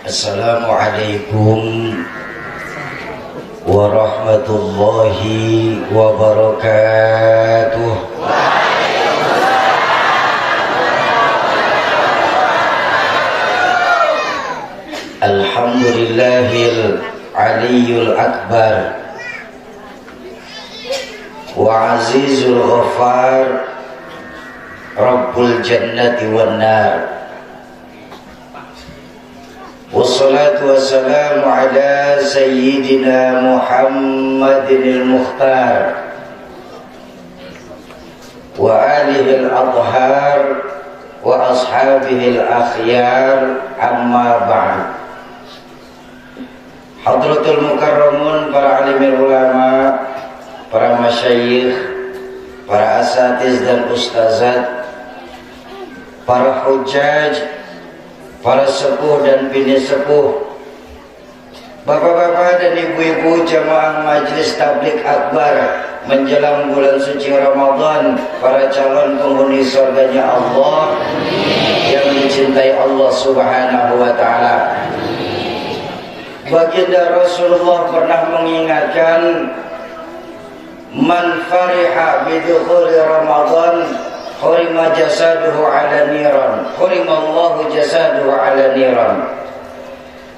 Assalamualaikum warahmatullahi wabarakatuh. Alhamdulillahil aliyyul akbar wa azizul ghaffar rabbul jannati wan nar. Wassalatu wassalamu ala sayyidina Muhammadin al-Mukhtar wa alihi al-adhar wa ashabihi al-akhyar, amma ba'd. Hadratul mukarramun, para alimul ulama, para masyayikh, para asatiz dan ustazat, para hujjaj, para sepuh dan bini sepuh, bapak-bapak dan ibu-ibu jamaah Majelis Tabligh Akbar menjelang bulan suci Ramadan, para calon penghuni surganya Allah yang dicintai Allah Subhanahu wa taala. Baginda Rasulullah pernah mengingatkan, man fariha bidukhuli Ramadan hurima jasaduhu ala niran, hurimallahu jasaduhu ala niran.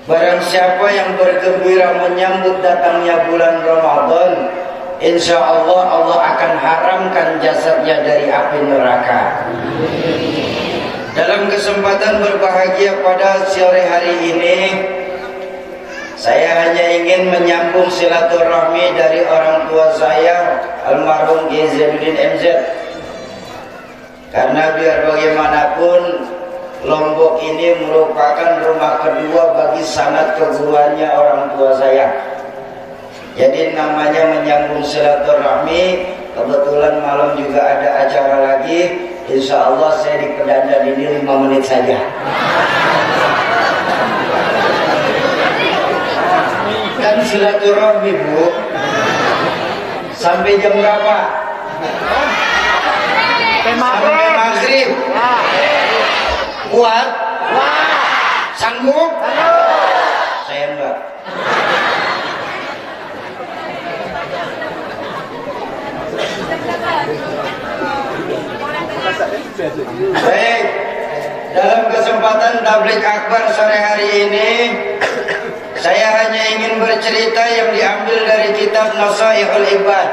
Barang siapa yang bergembira menyambut datangnya bulan Ramadan, insya Allah Allah akan haramkan jasadnya dari api neraka. Dalam kesempatan berbahagia pada sore hari ini, saya hanya ingin menyambung silaturahmi dari orang tua saya, almarhum Kiai Zainuddin MZ. Karena biar bagaimanapun Lombok ini merupakan rumah kedua bagi sanad keguruannya orang tua saya. Jadi namanya menyambung silaturahmi. Kebetulan malam juga ada acara lagi. Insya Allah saya di Pedandan ini 5 menit saja. Dan silaturahmi, Bu, sampai jam berapa? Sampai maghrib. Kuat? Sanggup? Saya enggak. Baik, dalam kesempatan Tabligh Akbar sore hari ini, saya hanya ingin bercerita yang diambil dari kitab Nasaihul Ibad.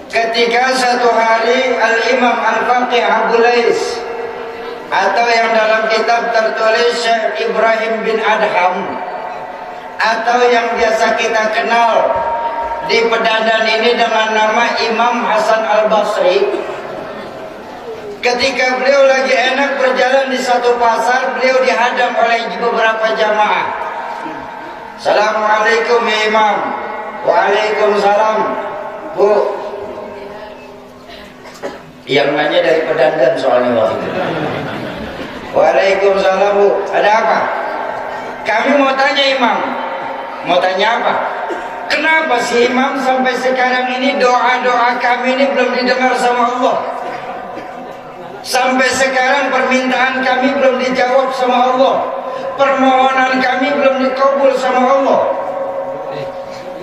Ketika satu hari Al-Imam Al-Faqih Abu Lais, atau yang dalam kitab tertulis Syekh Ibrahim bin Adham, atau yang biasa kita kenal di Pedandan ini dengan nama Imam Hasan Al-Basri, ketika beliau lagi enak berjalan di satu pasar, beliau dihadang oleh beberapa jamaah. Assalamualaikum ya Imam. Waalaikumsalam. Bu, yang nanya dari Pedandan soalnya waktu itu. Waalaikumsalam, Bu. Ada apa? Kami mau tanya Imam. Mau tanya apa? Kenapa sih Imam sampai sekarang ini doa-doa kami ini belum didengar sama Allah? Sampai sekarang permintaan kami belum dijawab sama Allah, permohonan kami belum dikabul sama Allah.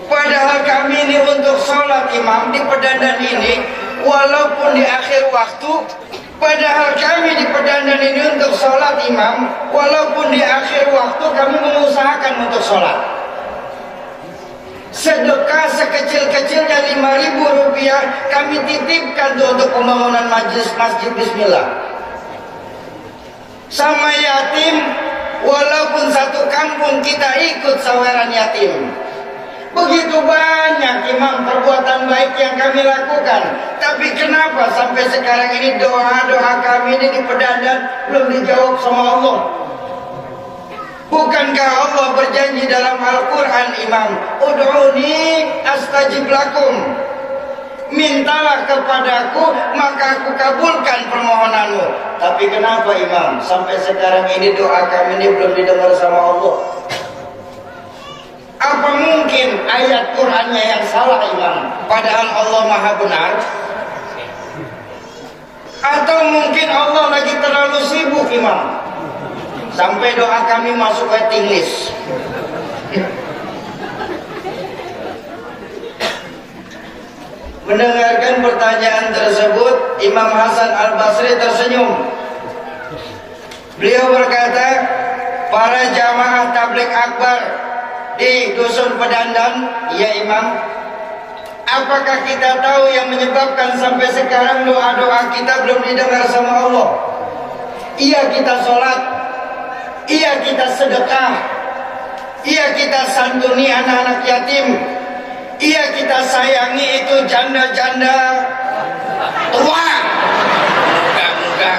Padahal kami ini untuk sholat Imam di Pedandan ini, walaupun di akhir waktu, padahal kami di Pedandan ini untuk sholat Imam, walaupun di akhir waktu kami mengusahakan untuk sholat. Sedekah sekecil-kecilnya 5.000 rupiah kami titipkan tuh untuk pembangunan majelis masjid Bismillah. Sama yatim, walaupun satu kampung kita ikut saweran yatim. Begitu banyak Imam perbuatan baik yang kami lakukan. Tapi kenapa sampai sekarang ini doa-doa kami ini di Pedandan belum dijawab sama Allah? Bukankah Allah berjanji dalam Al-Quran Imam, ud'uni astajib lakum, mintalah kepadaku maka aku kabulkan permohonanmu. Tapi kenapa Imam sampai sekarang ini doa kami ini belum didengar sama Allah? Apa mungkin ayat Qur'annya yang salah Imam, padahal Allah Maha benar? Atau mungkin Allah lagi sampai doa kami masuk waiting list. Mendengarkan pertanyaan tersebut, Imam Hasan Al-Basri tersenyum. Beliau berkata, para jamaah tabligh akbar di dusun Pedandan, ya Imam, apakah kita tahu yang menyebabkan sampai sekarang doa-doa kita belum didengar sama Allah? Iya kita sholat, iya kita sedekah, iya kita santuni anak-anak yatim, iya kita sayangi itu janda-janda tua. Enggak.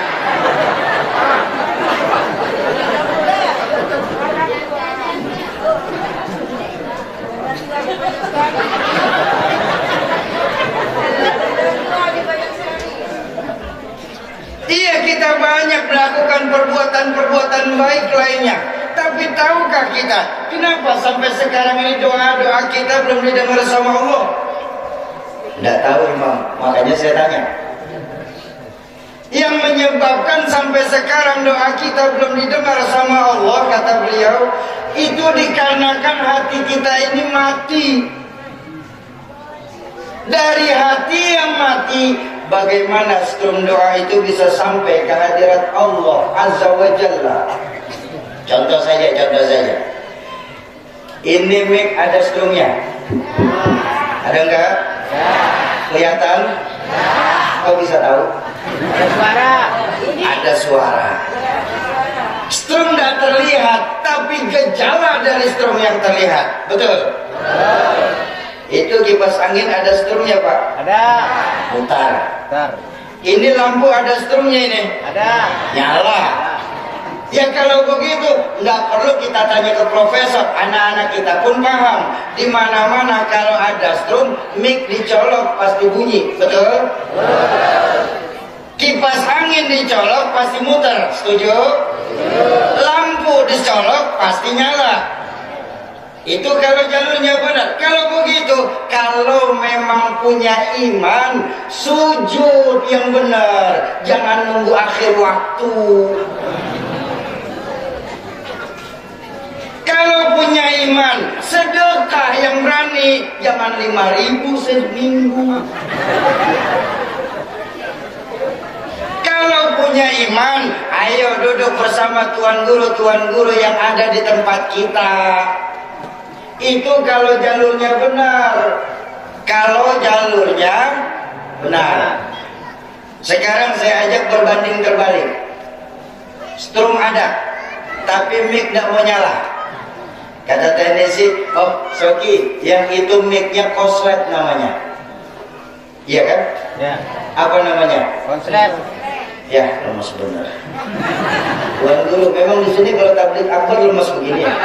Iya kita banyak melakukan perbuatan-perbuatan baik lainnya. Tapi tahukah kita kenapa sampai sekarang ini doa-doa kita belum didengar sama Allah? Tidak tahu Imam, makanya saya tanya. Yang menyebabkan sampai sekarang doa kita belum didengar sama Allah, kata beliau, itu dikarenakan hati kita ini mati. Dari hati yang mati, bagaimana strum doa itu bisa sampai ke hadirat Allah Azza wa Jalla? Contoh saja. Ini mic ada strumnya? Ada enggak? Kelihatan? Kau bisa tahu? Ada suara. Ada suara. Strum tidak terlihat, tapi gejala dari strum yang terlihat. Betul? Itu kipas angin ada strumnya Pak? Ada. Mutar. Ini lampu ada strumnya ini? Ada. Nyala. Ya kalau begitu, nggak perlu kita tanya ke profesor, anak-anak kita pun paham. Di mana-mana kalau ada strum, mic dicolok pasti bunyi, betul? Kipas angin dicolok pasti muter, setuju? Lampu dicolok pasti nyala. Itu kalau jalurnya benar. Kalau begitu, kalau memang punya iman, sujud yang benar, jangan nunggu akhir waktu. Kalau punya iman, sedekah yang berani, jangan 5.000 seminggu. Kalau punya iman, ayo duduk bersama tuan guru yang ada di tempat kita. Itu kalau jalurnya benar. Kalau jalurnya benar. Sekarang saya ajak berbanding terbalik. Strum ada, tapi mic tidak mau nyala. Kata teknisi, oh Soki, yang itu mic-nya konslet namanya. Iya kan? Ya. Apa namanya? Konslet. Ya, lemas benar. Tuan guru, memang di sini kalau tabligh akbar lemas begini ya.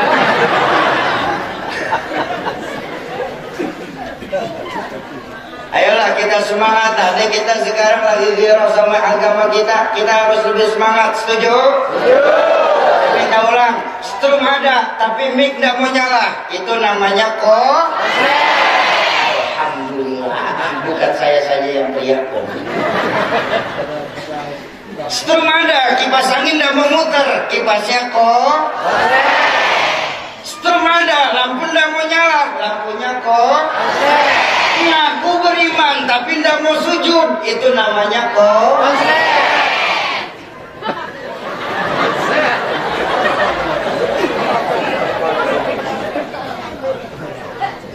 Ayolah kita semangat. Nanti kita sekarang lagi zirah sama agama kita. Kita harus lebih semangat. Setuju? Kita ulang. Strum ada, tapi mic tidak mau nyala. Itu namanya Alhamdulillah. Bukan saya saja yang teriak. Strum ada, kipas angin tidak mau muter. Kipasnya Strum ada, lampu tidak mau nyala. Lampunya Ngaku beriman tapi tidak mau sujud. Itu namanya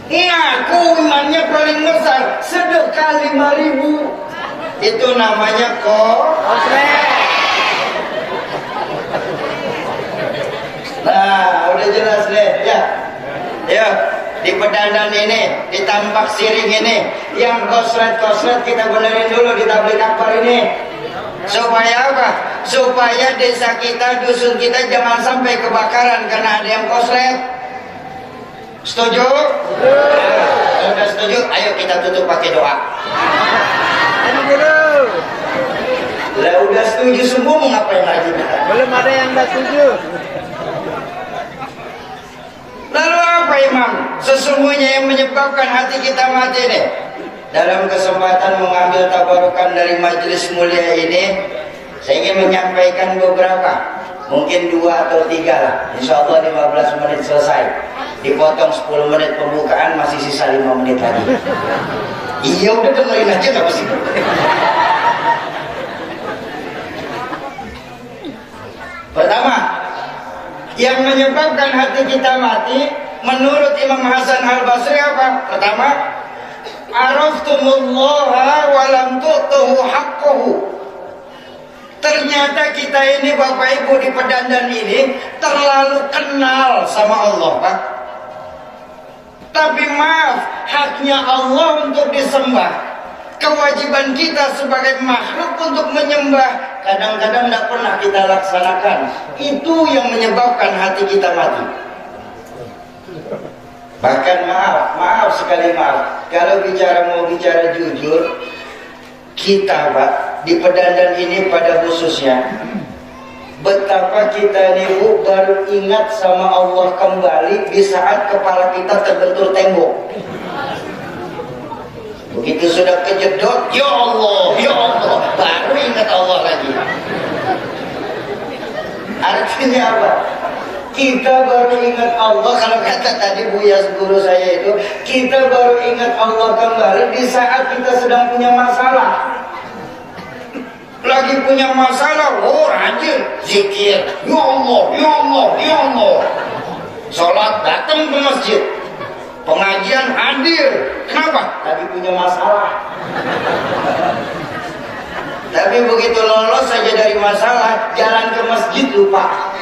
ngaku imannya paling besar, sedekah 5.000. Itu namanya Nah, udah jelas deh ya. Ya, di Pedandan ini, di Tambak Siring ini, yang koslet kita benerin dulu di tabligh akbar ini. Supaya apa? Supaya desa kita, dusun kita jangan sampai kebakaran karena ada yang koslet. Setuju? Kalau sudah setuju, ayo kita tutup pakai doa. Lah udah setuju semua, mau ngapain lagi? Belum ada yang tidak setuju. Lalu apa Imam? Sesungguhnya yang menyebabkan hati kita mati nih. Dalam kesempatan mengambil tabarukan dari majelis mulia ini, saya ingin menyampaikan beberapa. Mungkin 2 atau 3 lah. Insya Allah 15 menit selesai. Dipotong 10 menit pembukaan, masih sisa 5 menit lagi. Iya udah dengerin aja gak sih? Pertama, yang menyebabkan hati kita mati menurut Imam Hasan Al-Basri apa? Pertama, araftumullaha wa lam tu'tuhu haqqahu. Ternyata kita ini Bapak Ibu di Pedandan ini terlalu kenal sama Allah, Pak. Tapi maaf, haknya Allah untuk disembah. Kewajiban kita sebagai makhluk untuk menyembah kadang-kadang tidak pernah kita laksanakan. Itu yang menyebabkan hati kita mati. Bahkan maaf sekali maaf, kalau mau bicara jujur, kita Pak di Pedandan ini pada khususnya, betapa kita ini Bu baru ingat sama Allah kembali di saat kepala kita terbentur tembok. Begitu sudah kejedot, ya Allah, baru ingat Allah lagi. Artinya apa? Kita baru ingat Allah, kalau kata tadi Buya guru saya itu, kita baru ingat Allah kembali di saat kita sedang punya masalah. Lagi punya masalah, oh rajin zikir, ya Allah. Sholat, datang ke masjid, pengajian hadir. Kenapa? Lagi punya masalah. Tapi begitu lolos saja dari masalah, jalan ke masjid lupa.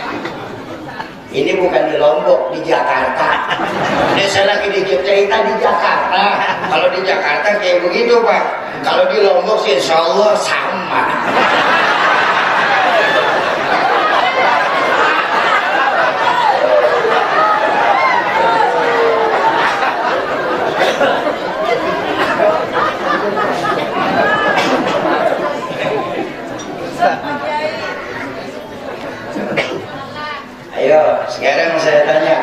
Ini bukan di Lombok, di Jakarta. Ini saya lagi di cerita di Jakarta. Kalau di Jakarta kayak begitu Pak. Kalau di Lombok sih insya Allah sama. Ayo, sekarang saya tanya,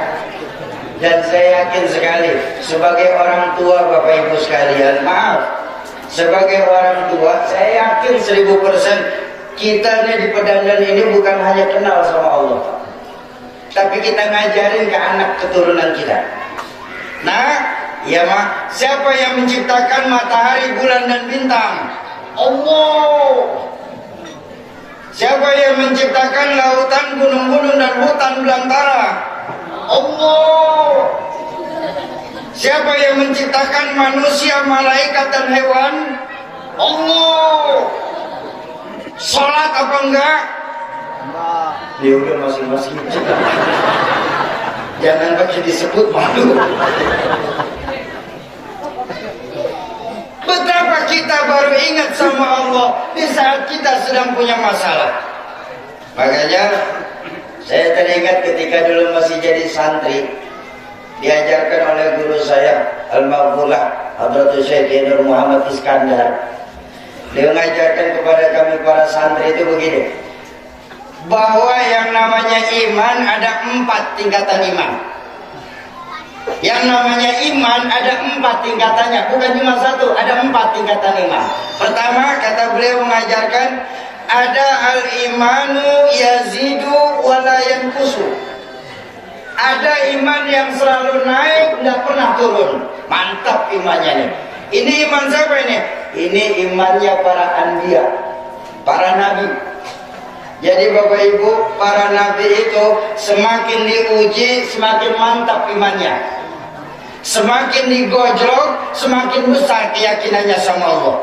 dan saya yakin sekali sebagai orang tua Bapak Ibu sekalian, maaf, sebagai orang tua saya yakin 1000% kita nih di Pedandan ini bukan hanya kenal sama Allah, tapi kita ngajarin ke anak keturunan kita. Nah, ya Mak, siapa yang menciptakan matahari, bulan dan bintang? Allah. Siapa yang menciptakan lautan, gunung-gunung dan hutan belantara? Allah. Siapa yang menciptakan manusia, malaikat dan hewan? Allah. Salat apa enggak? Ya udah masing-masing. Jangan pakai disebut malu. Betapa kita baru ingat sama Allah di saat kita sedang punya masalah. Makanya saya teringat ketika dulu masih jadi santri, diajarkan oleh guru saya Al-Maghfulah Hadratus Syekh Nur Muhammad Iskandar. Dia mengajarkan kepada kami para santri itu begini, bahwa yang namanya iman ada 4 tingkatan iman. Yang namanya iman ada 4 tingkatannya, bukan cuma 1, ada 4 tingkatan iman. Pertama, kata beliau mengajarkan, ada al-imanu yazidu wa la yanqusu. Ada iman yang selalu naik, tidak pernah turun. Mantap imannya nih. Ini iman siapa ini? Ini imannya para anbiya, para nabi. Jadi Bapak Ibu, para nabi itu semakin diuji, semakin mantap imannya. Semakin digojlok, semakin besar keyakinannya sama Allah.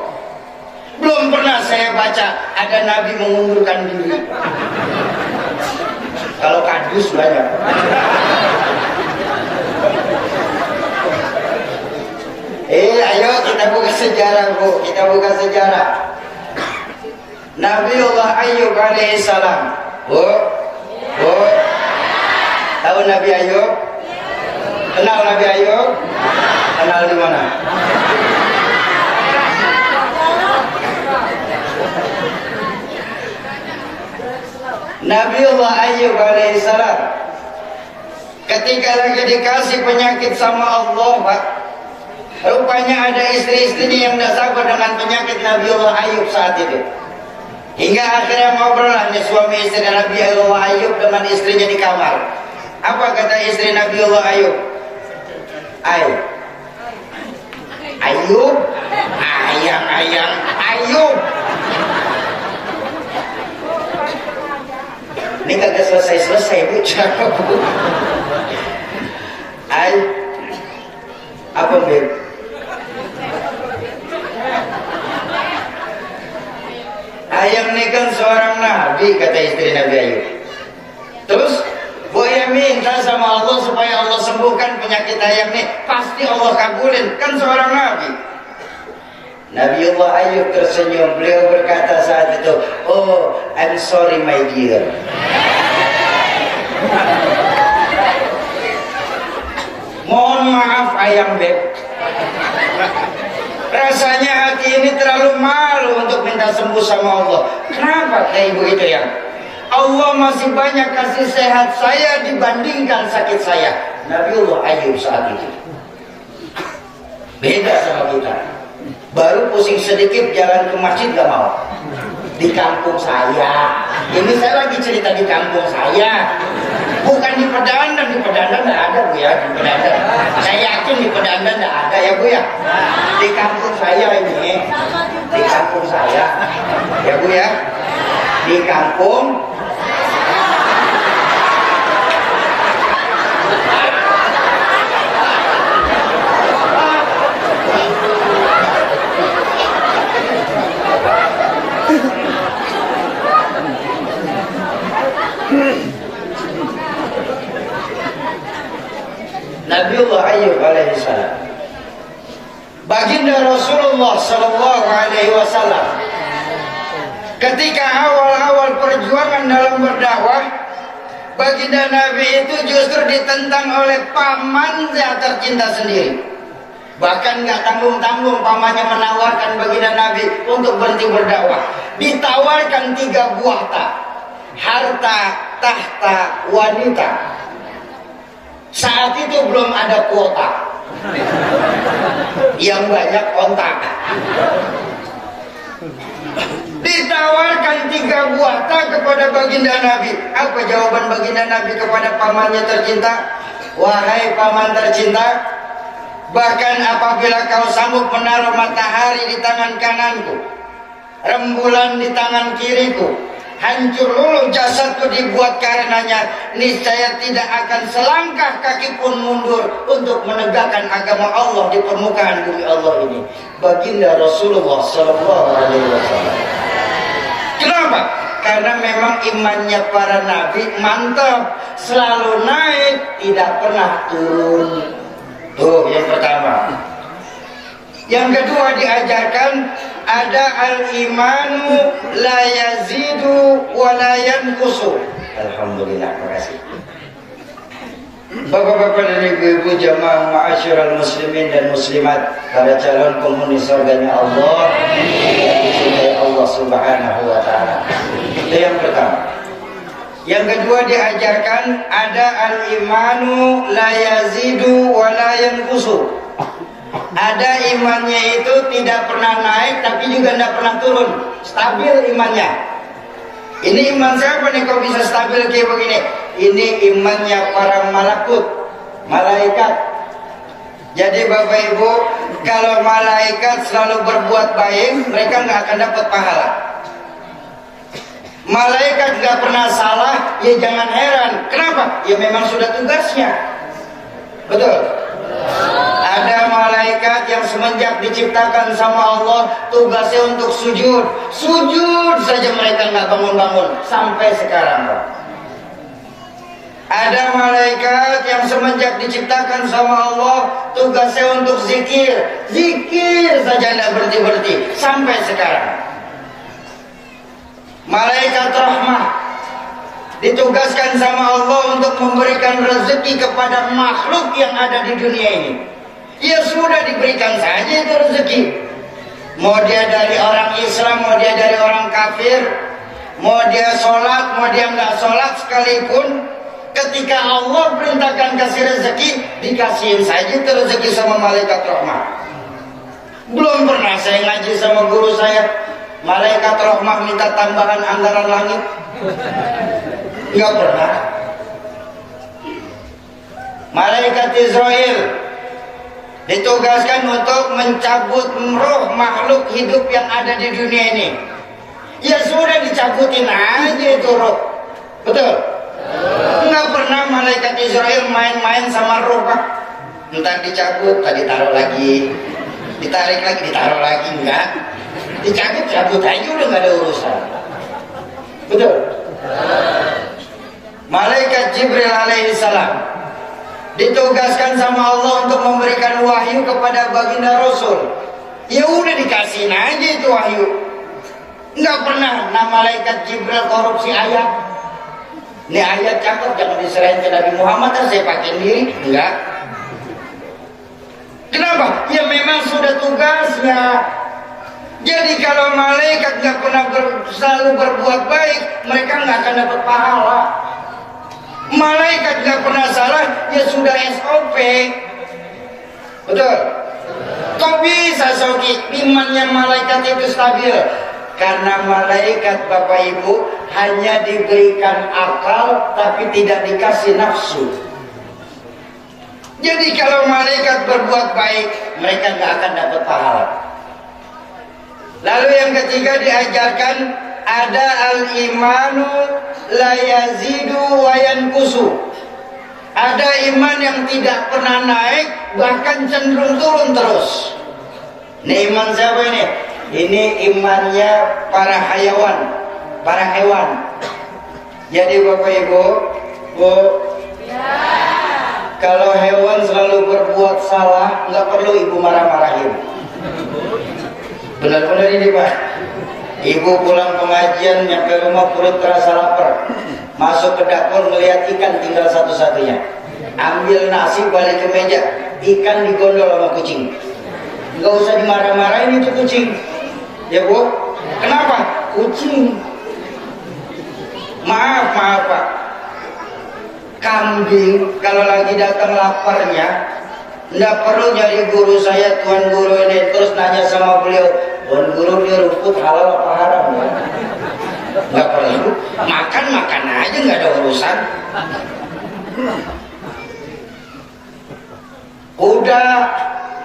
Belum pernah saya baca ada nabi mengundurkan diri. Kalau kardus banyak. Ayo kita buka sejarah Bu, kita buka sejarah. Nabiullah Ayyub alaihissalam. Bu, tahu Nabi Ayyub? Kenal Nabi Ayyub? Kenal di mana? Nabiullah Ayyub alaihissalam ketika lagi dikasih penyakit sama Allah, Pak, rupanya ada istri-istrinya yang tidak sabar dengan penyakit Nabiullah Ayyub saat itu. Hingga akhirnya ngobrol nih suami istri Nabi Allah Ayub dengan istrinya di kamar. Apa kata istri Nabi Allah Ayub? Ayub, ayang Ayub. Ini kagak selesai bu, cakap bu. Apa beb? Ayam ini kan seorang nabi, kata istri Nabi Ayub. Terus Boya minta sama Allah supaya Allah sembuhkan penyakit ayam ini, pasti Allah kabulin, kan seorang nabi. Nabiullah Ayub tersenyum, beliau berkata saat itu, "Oh, I'm sorry my dear." Mohon maaf ayam beb. Rasanya hati ini terlalu malu untuk minta sembuh sama Allah. Kenapa kayak ibu itu ya? Allah masih banyak kasih sehat saya dibandingkan sakit saya. Nabiullah Ayub saat itu beda sama kita. Baru pusing sedikit jalan ke masjid gak mau. Di kampung saya. Ini saya lagi cerita di kampung saya. Bukan di Pedandan. Di Pedandan gak ada bu ya. Di Pedandan. Saya yakin di Pedandan gak ada ya bu ya. Di kampung saya ini. Di kampung saya. Ya bu ya. Di kampung. Nabiullah Ayub alaihissalam, baginda Rasulullah sallallahu alaihi wasallam, ketika awal-awal perjuangan dalam berdakwah, baginda Nabi itu justru ditentang oleh paman yang tercinta sendiri. Bahkan gak tanggung-tanggung pamannya menawarkan baginda Nabi untuk berhenti berdakwah. Ditawarkan 3 buah harta, tahta, wanita. Saat itu belum ada kuota, yang banyak kontak. Ditawarkan 3 buah kepada baginda Nabi. Apa jawaban baginda Nabi kepada pamannya tercinta? Wahai paman tercinta, bahkan apabila kau sanggup menaruh matahari di tangan kananku, rembulan di tangan kiriku, hancur luluh jasadku dibuat karenanya, niscaya tidak akan selangkah kaki pun mundur untuk menegakkan agama Allah di permukaan bumi Allah ini. Baginda Rasulullah sallallahu alaihi wasallam. Kenapa? Karena memang imannya para nabi mantap, selalu naik, tidak pernah turun. Tuh yang pertama. Yang kedua diajarkan ada al-imanu la yazidu wa la yanqusu. Alhamdulillah, makasih. Bapak-bapak dan ibu-ibu jamaah ma'asyiral muslimin dan muslimat, para calon penghuni surganya Allah, yang dicintai Allah Subhanahu wa taala. Itu yang pertama. Yang kedua diajarkan ada al-imanu la yazidu wa la yanqusu. Ada imannya itu tidak pernah naik tapi juga tidak pernah turun, stabil imannya. Ini iman siapa nih kok bisa stabil kayak begini? Ini imannya para malaikat. Jadi Bapak Ibu, kalau malaikat selalu berbuat baik, mereka nggak akan dapat pahala. Malaikat nggak pernah salah, ya jangan heran. Kenapa? Ya memang sudah tugasnya. Betul. Ada malaikat yang semenjak diciptakan sama Allah tugasnya untuk sujud. Sujud saja mereka nggak bangun-bangun sampai sekarang. Ada malaikat yang semenjak diciptakan sama Allah tugasnya untuk zikir. Zikir saja nggak berhenti-berhenti sampai sekarang. Malaikat rahmah ditugaskan sama Allah untuk memberikan rezeki kepada makhluk yang ada di dunia ini. Ya sudah, diberikan saja itu rezeki. Mau dia dari orang Islam, mau dia dari orang kafir, mau dia sholat, mau dia nggak sholat sekalipun, ketika Allah perintahkan kasih rezeki, dikasihin saja itu rezeki sama malaikat rahmat. Belum pernah saya ngaji sama guru saya, malaikat rahmah minta tambahan anggaran langit? Enggak pernah. Malaikat Israel ditugaskan untuk mencabut roh makhluk hidup yang ada di dunia ini. Ya sudah, dicabutin aja itu roh. Betul? Enggak pernah malaikat Israel main-main sama roh, Pak. Entar dicabut, tadi taruh lagi, ditarik lagi, ditaruh lagi. Enggak, dicabut aja, udah nggak ada urusan. Betul? Malaikat Jibril alaihissalam ditugaskan sama Allah untuk memberikan wahyu kepada baginda Rasul. Ya udah, dikasihin aja itu wahyu. Enggak pernah malaikat Jibril korupsi ayat. Ini ayat cakep, jangan diserahin ke Nabi Muhammad, saya pakai diri. Enggak. Kenapa? Ya memang sudah tugasnya. Jadi kalau malaikat nggak pernah selalu berbuat baik, mereka nggak akan dapat pahala. Malaikat nggak pernah salah, ya sudah SOP. Betul? Kok bisa Soki imannya malaikat itu stabil? Karena malaikat Bapak Ibu hanya diberikan akal tapi tidak dikasih nafsu. Jadi kalau malaikat berbuat baik, mereka nggak akan dapat pahala. Lalu yang ketiga diajarkan ada al-imanu la yazidu wa yanqusu. Ada iman yang tidak pernah naik, bahkan cenderung turun terus. Ini iman siapa ini? Ini imannya para hewan. Jadi Bapak Ibu, Bu, kalau hewan selalu berbuat salah, nggak perlu ibu marah-marahin. Benar-benar ini Pak. Ibu pulang pengajian, nyampe rumah perut terasa lapar, masuk ke dapur melihat ikan tinggal satu-satunya, ambil nasi balik ke meja, ikan digondol sama kucing. Nggak usah dimarah-marahin itu kucing, ya Bu. Kenapa? Kucing. Maaf Pak. Kambing kalau lagi datang laparnya, nggak perlu jadi guru saya, tuan guru ini, terus nanya sama beliau, tuan guru dia rumput halal apa haram ya? Nggak perlu, makan aja, nggak ada urusan. Udah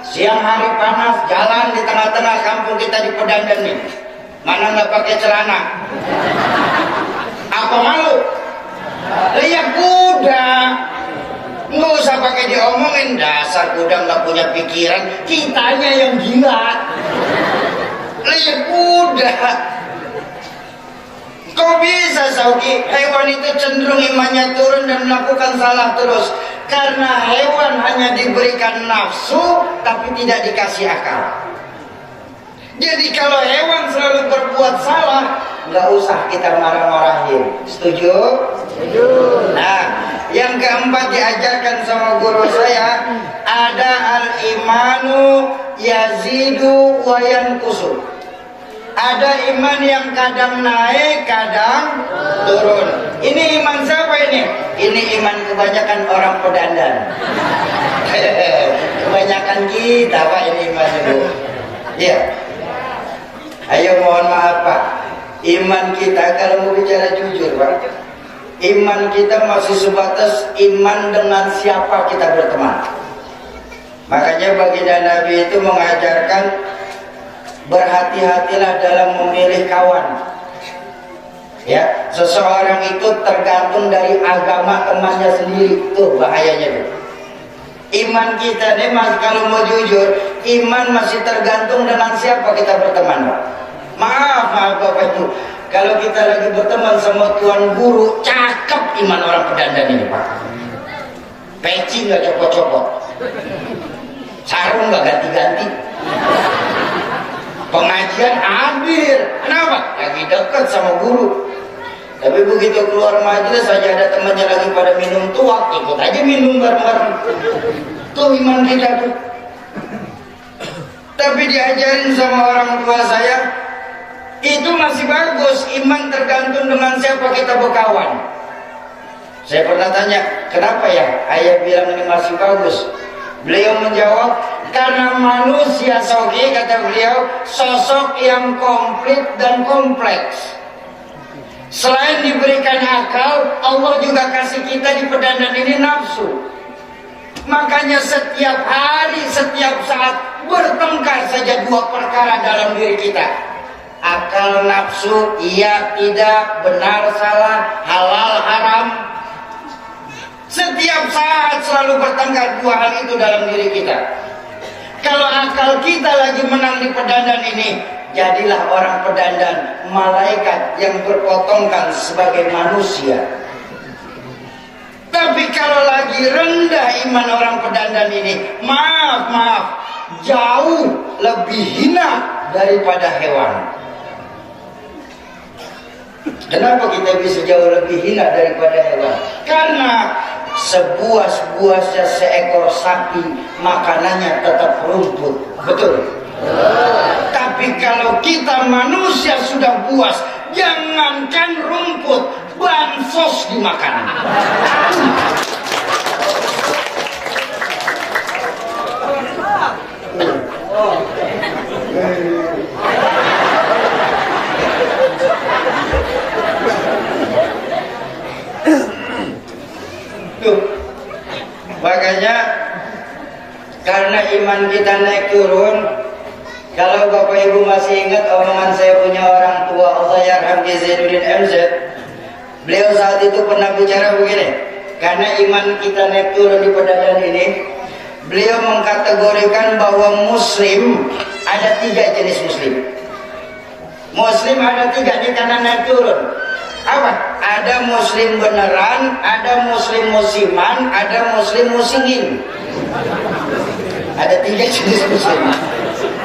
siang hari panas, jalan di tengah-tengah kampung kita di Pedandan nih, mana nggak pakai celana? Apa malu? Ya kuda, nggak usah pakai diomongin, dasar kuda nggak punya pikiran, kitanya yang gila. Ya kuda. Kok bisa Sauki hewan itu cenderung imannya turun dan melakukan salah terus? Karena hewan hanya diberikan nafsu tapi tidak dikasih akal. Jadi kalau hewan selalu berbuat salah, nggak usah kita marah-marahin. Setuju? Setuju. Nah, yang keempat diajarkan sama guru saya, ada al-imanu yazidu wa yanqusu. Ada iman yang kadang naik, kadang turun. Ini iman siapa ini? Ini iman kebanyakan orang Pedandan. Kebanyakan kita Pak ini iman itu. Iya. Ayo mohon maaf Pak, iman kita kalau mau bicara jujur Pak, iman kita masih sebatas iman dengan siapa kita berteman. Makanya baginda Nabi itu mengajarkan berhati-hatilah dalam memilih kawan. Ya, seseorang itu tergantung dari agama temannya sendiri, tuh bahayanya tuh. Iman kita nih mas, kalau mau jujur, iman masih tergantung dengan siapa kita berteman Pak. Maaf Bapak Ibu, kalau kita lagi berteman sama tuan guru, cakep iman orang Pedandan ini Pak. Peci nggak copot-copot, sarung nggak ganti-ganti, pengajian hadir. Kenapa? Lagi dekat sama guru. Tapi begitu keluar majelis saja ada temannya lagi pada minum tuak, ikut aja minum bareng-bareng. Tuh iman kita tuh. Tapi diajarin sama orang tua saya, itu masih bagus. Iman tergantung dengan siapa kita berkawan. Saya pernah tanya, kenapa ya ayah bilang ini masih bagus? Beliau menjawab, Karena manusia Sogi, kata beliau, sosok yang komplit dan kompleks. Selain diberikan akal, Allah juga kasih kita di pedandan ini nafsu. Makanya setiap hari, setiap saat bertengkar saja dua perkara dalam diri kita. Akal, nafsu, iya, tidak, benar, salah, halal, haram. Setiap saat selalu bertengkar dua hal itu dalam diri kita. Kalau akal kita lagi menang di pedandan ini, jadilah orang pedandan, malaikat yang berpotongkan sebagai manusia. Tapi kalau lagi rendah iman orang pedandan ini, maaf, jauh lebih hina daripada hewan. Kenapa kita bisa jauh lebih hina daripada hewan? Karena sebuah-buahnya seekor sapi, makanannya tetap rumput. Betul? Tapi kalau kita manusia sudah buas, jangankan rumput, bansos dimakan. Tuh. Makanya karena iman kita naik turun. Kalau Bapak Ibu masih ingat omongan saya punya orang tua, Allah yarham Zainuddin MZ, beliau saat itu pernah bicara begini. Karena iman kita naik turun di pedandan ini, beliau mengkategorikan bahwa Muslim ada 3 jenis Muslim. Muslim ada 3 nih karena naik turun. Apa? Ada Muslim beneran, ada Muslim musiman, ada Muslim musingin. Ada 3 jenis Muslim.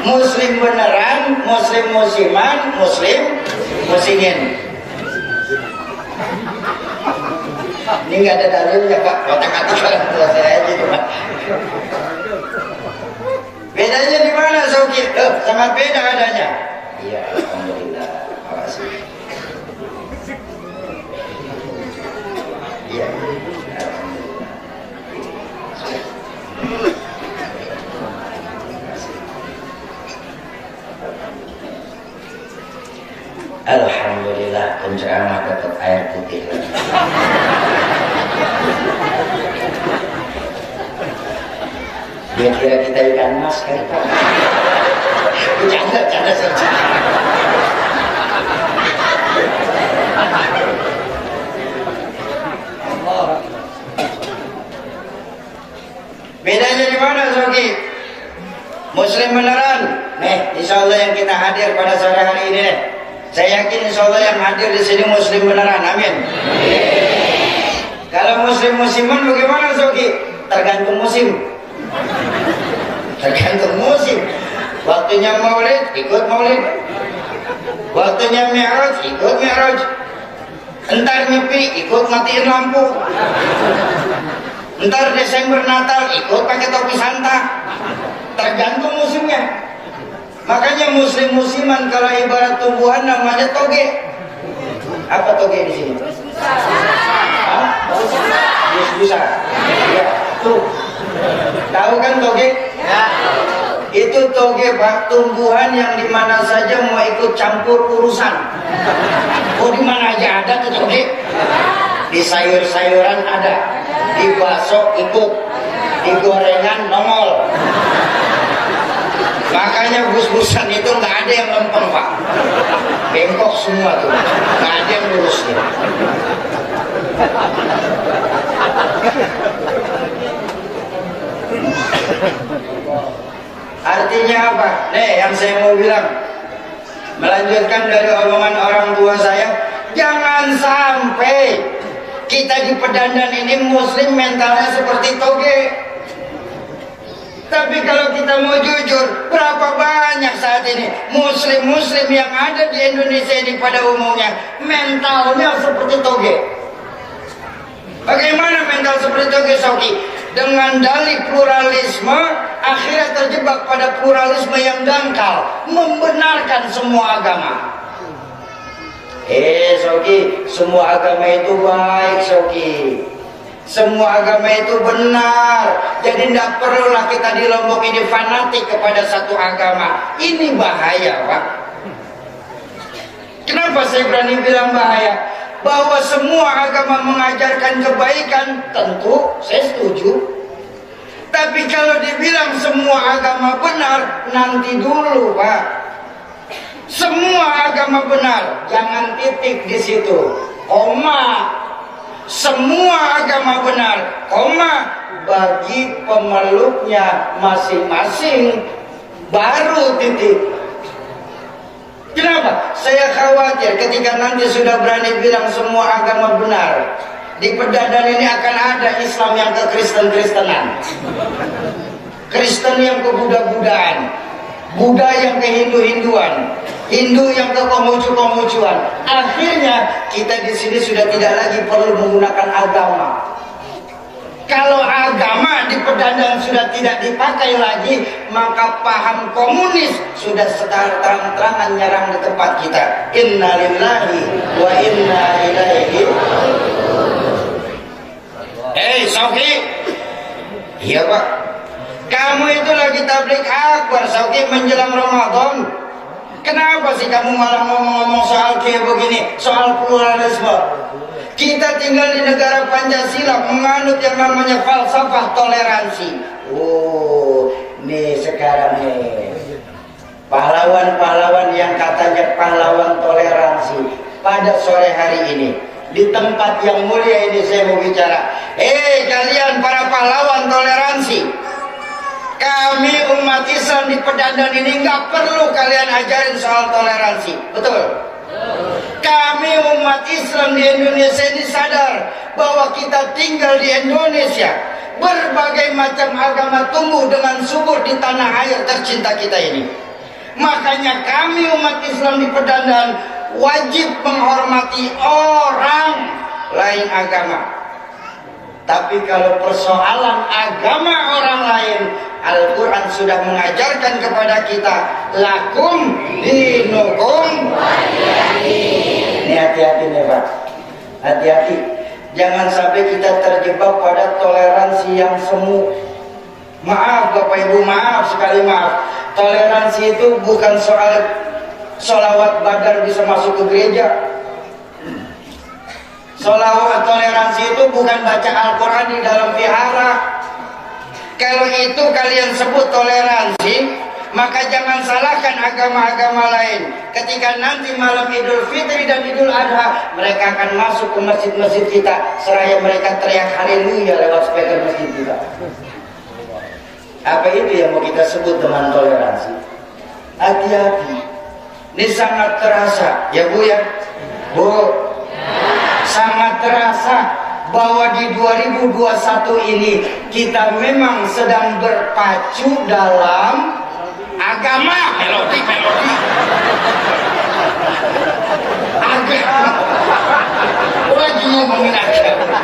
Muslim beneran, Muslim musiman, Muslim musingin. Ini nggak ada dalilnya Pak, kata-kata orang tua saya aja cuma. Bedanya di mana Soki? Sangat beda adanya. Iya, alhamdulillah. Makasih. Iya. Alhamdulillah penceramah dapat air putih lagi. Dia kira kita ikan mas kali Pak. Canda saja. Bedanya di mana Soki? Muslim beneran. Nih, insya Allah yang kita hadir pada sore hari ini nih. Saya yakin insya Allah yang hadir di sini Muslim beneran, amin. Kalau Muslim musiman bagaimana Soki? Tergantung musim. Tergantung musim. Waktunya maulid, ikut maulid. Waktunya mi'raj, ikut mi'raj. Entar nyepi, ikut matiin lampu. Entar Desember Natal, ikut pakai topi Santa. Tergantung musimnya. Makanya Muslim musiman kalau ibarat tumbuhan namanya toge. Apa toge di sini? Bus-busa. Ya, tuh. Tahu kan toge? Ya. Itu toge Pak, tumbuhan yang dimana saja mau ikut campur urusan. Oh di mana aja ada tuh toge. Di sayur-sayuran ada, di bakso ikut, di gorengan nongol. Makanya bus-busan itu nggak ada yang lempeng Pak, bengkok semua tuh, nggak ada yang lurusnya. Artinya apa? Nih yang saya mau bilang, melanjutkan dari omongan orang tua saya, jangan sampai kita di pedandan ini Muslim mentalnya seperti toge. Tapi kalau kita mau jujur, berapa banyak saat ini Muslim-Muslim yang ada di Indonesia ini pada umumnya mentalnya seperti toge. Bagaimana mental seperti toge Soki? Dengan dalih pluralisme, akhirnya terjebak pada pluralisme yang dangkal, membenarkan semua agama. Soki, semua agama itu baik Soki. Semua agama itu benar. Jadi tidak perlulah kita di Lombok ini fanatik kepada satu agama. Ini bahaya, Pak. Kenapa saya berani bilang bahaya? Bahwa semua agama mengajarkan kebaikan, tentu saya setuju. Tapi kalau dibilang semua agama benar, nanti dulu, Pak. Semua agama benar, jangan titik di situ, koma. Semua agama benar, koma, bagi pemeluknya masing-masing, baru titik. Kenapa? Saya khawatir ketika nanti sudah berani bilang semua agama benar, di Pedadan ini akan ada Islam yang ke Kristen-Kristenan, Kristen yang ke Buddha-Buddhaan, Buddha yang ke Hindu-Hinduan, Hindu yang ke Konghucu-Konghucuan. Akhirnya kita di sini sudah tidak lagi perlu menggunakan agama. Kalau agama di Pedadan sudah tidak dipakai lagi, maka paham komunis sudah terang-terangan nyerang di tempat kita. Innalillahi wa inna ilaihi. Sauki. Iya, Pak. Kamu itu lagi tablik akbar, Sauki, menjelang Ramadan. Kenapa sih kamu malah ngomong-ngomong soal kayak begini, soal pluralisme? Kita tinggal di negara Pancasila, menganut yang namanya falsafah toleransi. Oh, nih sekarang nih pahlawan-pahlawan yang katanya pahlawan toleransi pada sore hari ini di tempat yang mulia ini saya mau bicara. Kalian para pahlawan toleransi, kami umat Islam di Pedadan ini nggak perlu kalian ajarin soal toleransi, betul? Kami umat Islam di Indonesia ini sadar bahwa kita tinggal di Indonesia. Berbagai macam agama tumbuh dengan subur di tanah air tercinta kita ini. Makanya kami umat Islam di Pedadan wajib menghormati orang lain agama. Tapi kalau persoalan agama orang lain, Al-Quran sudah mengajarkan kepada kita, lakum dinukum. Ini hati-hati nih, Pak. Hati-hati. Jangan sampai kita terjebak pada toleransi yang semu. Maaf Bapak Ibu, maaf sekali maaf. Toleransi itu bukan soal sholawat badar bisa masuk ke gereja. Sholawat toleransi itu bukan baca Al-Quran di dalam vihara. Kalau itu kalian sebut toleransi, maka jangan salahkan agama-agama lain. Ketika nanti malam Idul Fitri dan Idul Adha, mereka akan masuk ke masjid-masjid kita, seraya mereka teriak haleluya lewat speaker masjid kita. Apa itu yang mau kita sebut dengan toleransi? Hati-hati. Ini sangat terasa, ya Bu ya? Bu, sangat terasa bahwa di 2021 ini kita memang sedang berpacu dalam agama. Melodi agama lagi ngomongin agama.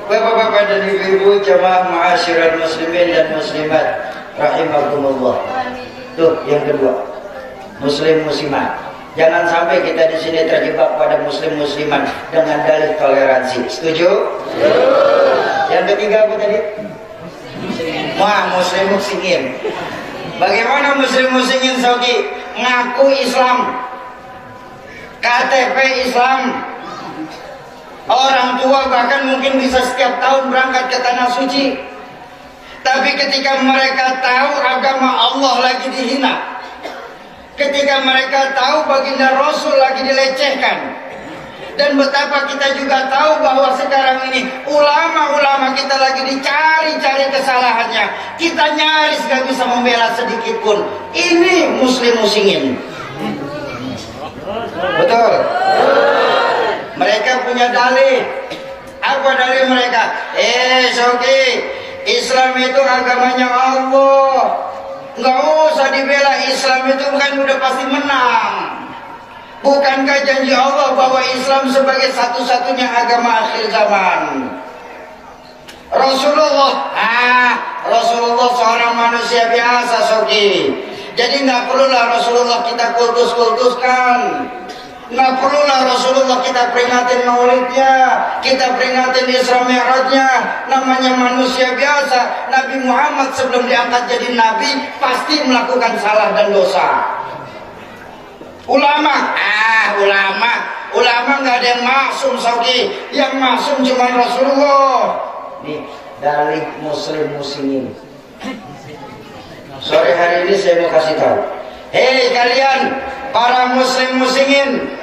Bapak-bapak dan ibu-ibu jamaah ma'asyiral muslimin dan muslimat rahimakumullah. Tuh yang kedua, muslim muslimat. Jangan sampai kita di sini terjebak pada muslim musliman dengan dalih toleransi. Setuju? Yang ketiga apa tadi? Muslim muslimin. Bagaimana muslim muslimin Sauki? Ngaku Islam, KTP Islam. Orang tua bahkan mungkin bisa setiap tahun berangkat ke tanah suci. Tapi ketika mereka tahu agama Allah lagi dihina, ketika mereka tahu baginda Rasul lagi dilecehkan, dan betapa kita juga tahu bahwa sekarang ini ulama-ulama kita lagi dicari-cari kesalahannya, kita nyaris gak bisa membela sedikit pun. Ini muslim muslimin. Betul. Mereka punya dalih. Apa dalih mereka? Sauki, Islam itu agamanya Allah. Nggak usah dibela, Islam itu kan udah pasti menang. Bukankah janji Allah bahwa Islam sebagai satu-satunya agama akhir zaman? Rasulullah, Rasulullah seorang manusia biasa, Soki. Jadi nggak perlulah Rasulullah kita kultus-kultuskan. Nggak perlulah Rasulullah kita peringatin maulidnya, kita peringatin Isra Mi'rajnya. Namanya manusia biasa. Nabi Muhammad sebelum diangkat jadi nabi pasti melakukan salah dan dosa. Ulama nggak ada yang maksum, Saudi. Yang maksum cuma Rasulullah. Nih dalih muslimin. Sore hari ini saya mau kasih tahu. Hei kalian para muslimin,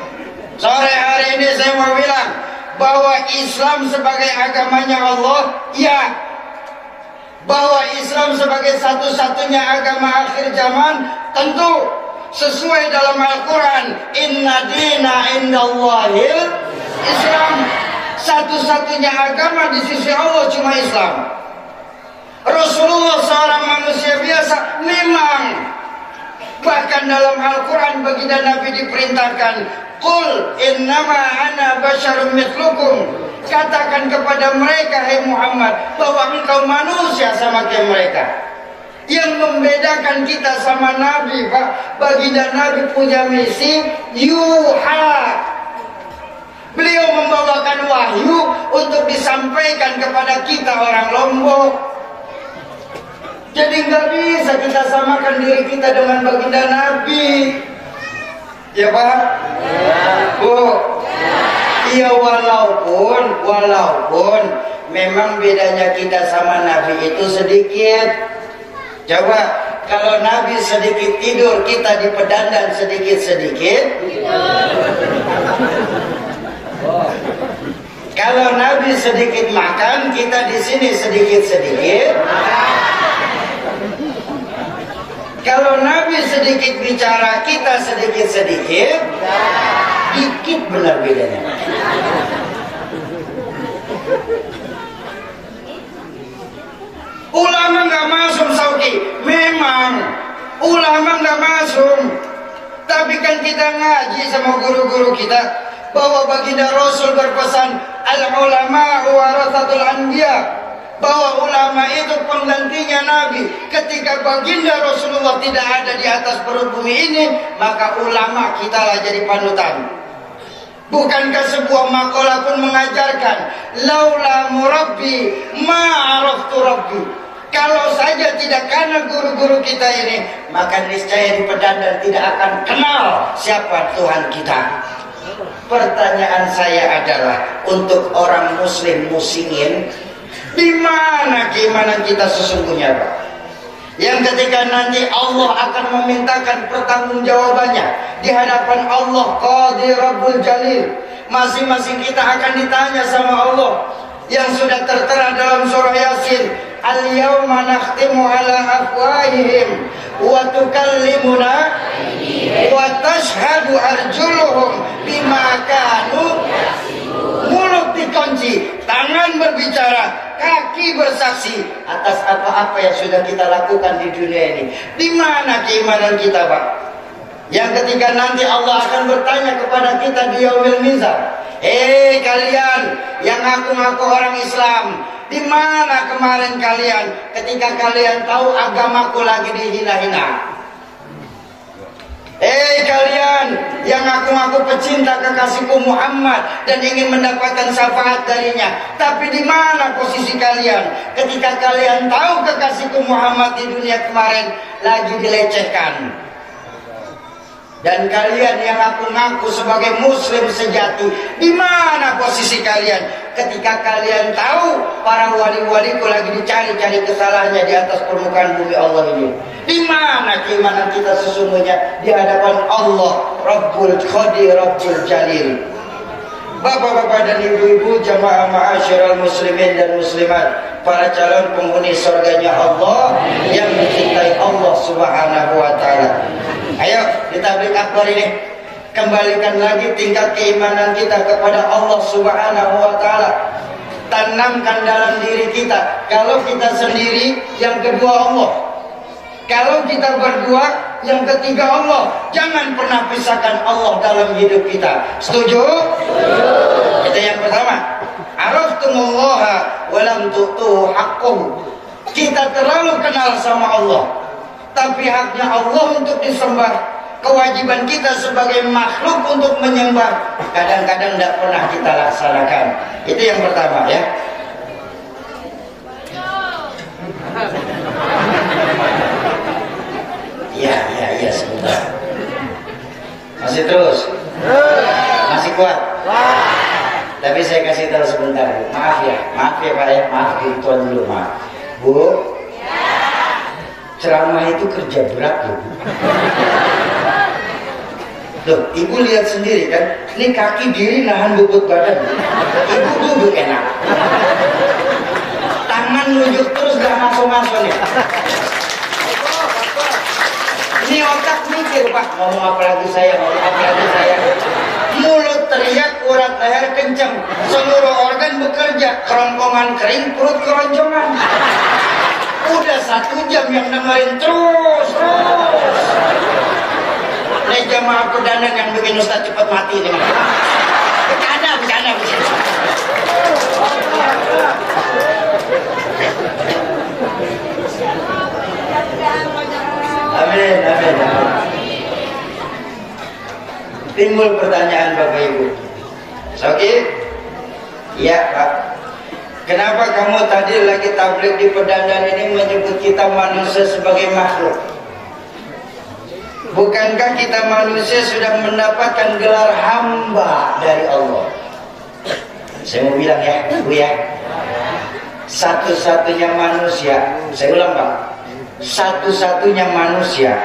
sore hari ini saya mau bilang bahwa Islam sebagai agamanya Allah, ya. Bahwa Islam sebagai satu-satunya agama akhir zaman, tentu sesuai dalam Al-Quran. Inna dina indallahil Islam. Satu-satunya agama di sisi Allah cuma Islam. Rasulullah seorang manusia biasa memang. Bahkan dalam Al-Quran baginda Nabi diperintahkan, Qul innama ana basyarum mithlukum. Katakan kepada mereka, hai Muhammad, bahwa engkau manusia sama kayak mereka. Yang membedakan kita sama Nabi, Pak, baginda Nabi punya misi yuha. Beliau membawakan wahyu untuk disampaikan kepada kita orang Lombok. Jadi nggak bisa kita samakan diri kita dengan baginda Nabi. Ya Pak? Bu? Iya, walaupun memang bedanya kita sama Nabi itu sedikit. Coba kalau Nabi sedikit tidur, kita dipedandan sedikit-sedikit. Kalau Nabi sedikit makan, kita di sini sedikit-sedikit. Kalau Nabi sedikit bicara, kita sedikit-sedikit. Dikit benar bedanya. Ulama nggak masuk, Saudi. Memang ulama nggak masuk. Tapi kan kita ngaji sama guru-guru kita bahwa baginda Rasul berpesan, al-ulama warasatul anbiya, bahwa ulama itu penggantinya Nabi. Ketika baginda Rasulullah tidak ada di atas perut bumi ini, maka ulama kitalah jadi panutan. Bukankah sebuah makalah pun mengajarkan, laula murabbi ma'araftu rabbi. Kalau saja tidak karena guru-guru kita ini, maka niscaya di pedandan tidak akan kenal siapa Tuhan kita. Pertanyaan saya adalah untuk orang muslimin, di mana keimanan kita sesungguhnya, Pak? Yang ketika nanti Allah akan memintakan pertanggungjawabannya di hadapan Allah Qadir Rabbul Jalil, masing-masing kita akan ditanya sama Allah yang sudah tertera dalam surah Yasin, al-yawma nakhtimu ala afwahihim wa tukallimuna wa tashhadu arjuluhum bima kanu. Mulut dikunci, tangan berbicara, kaki bersaksi atas apa-apa yang sudah kita lakukan di dunia ini. Di mana keimanan kita, Pak? Yang ketika nanti Allah akan bertanya kepada kita di yaumil mizan, hei kalian yang ngaku-ngaku orang Islam, di mana kemarin kalian ketika kalian tahu agamaku lagi dihina-hina? Hei kalian yang ngaku-ngaku pecinta kekasihku Muhammad dan ingin mendapatkan syafaat darinya, tapi di mana posisi kalian ketika kalian tahu kekasihku Muhammad di dunia kemarin lagi dilecehkan? Dan kalian yang ngaku-ngaku sebagai muslim sejati, di mana posisi kalian ketika kalian tahu para wali-waliku lagi dicari-cari kesalahannya di atas permukaan bumi Allah ini? Di mana keimanan kita sesungguhnya di hadapan Allah Rabbul Qadir Rabbul Jalil? Bapak-bapak dan ibu-ibu jamaah ma'asyiral muslimin dan muslimat, para calon penghuni surganya Allah yang dicintai Allah Subhanahu wa taala. Ayo di tabligh akbar ini kembalikan lagi tingkat keimanan kita kepada Allah Subhanahu wa taala. Tanamkan dalam diri kita, kalau kita sendiri, yang kedua Allah. Kalau kita berdua, yang ketiga Allah. Jangan pernah pisahkan Allah dalam hidup kita. Setuju? Itu yang pertama. Araftumullaha wa lam tu'tuhu haqqahu. Kita terlalu kenal sama Allah, tapi haknya Allah untuk disembah. Kewajiban kita sebagai makhluk untuk menyembah kadang-kadang tidak pernah kita laksanakan. Itu yang pertama ya. Ya sebentar. Masih terus? Masih kuat? Tapi saya kasih tahu sebentar, Bu. Maaf ya Pak ya, maaf Tuan dulu, maaf. Bu, ceramah itu kerja berat loh, Bu. Loh, Ibu lihat sendiri kan, ini kaki diri nahan bobot badan. Ibu duduk enak, tangan nunjuk terus gak masuk-masuk nih. Ini otak mikir, Pak, ngomong apa lagi saya. Mulut teriak, urat leher kencang, seluruh organ bekerja, kerongkongan kering, perut keroncongan. Udah 1 jam yang dengerin terus. Ini jamaah perdana yang bikin Ustaz cepat mati nih. Bercanda. Amin. Timbul pertanyaan Bapak Ibu. Oke? Iya Pak. Kenapa kamu tadi lagi tabligh di Pedandan ini menyebut kita manusia sebagai makhluk? Bukankah kita manusia sudah mendapatkan gelar hamba dari Allah? Saya mau bilang ya, Bu ya. Satu-satunya manusia, saya ulang Pak, satu-satunya manusia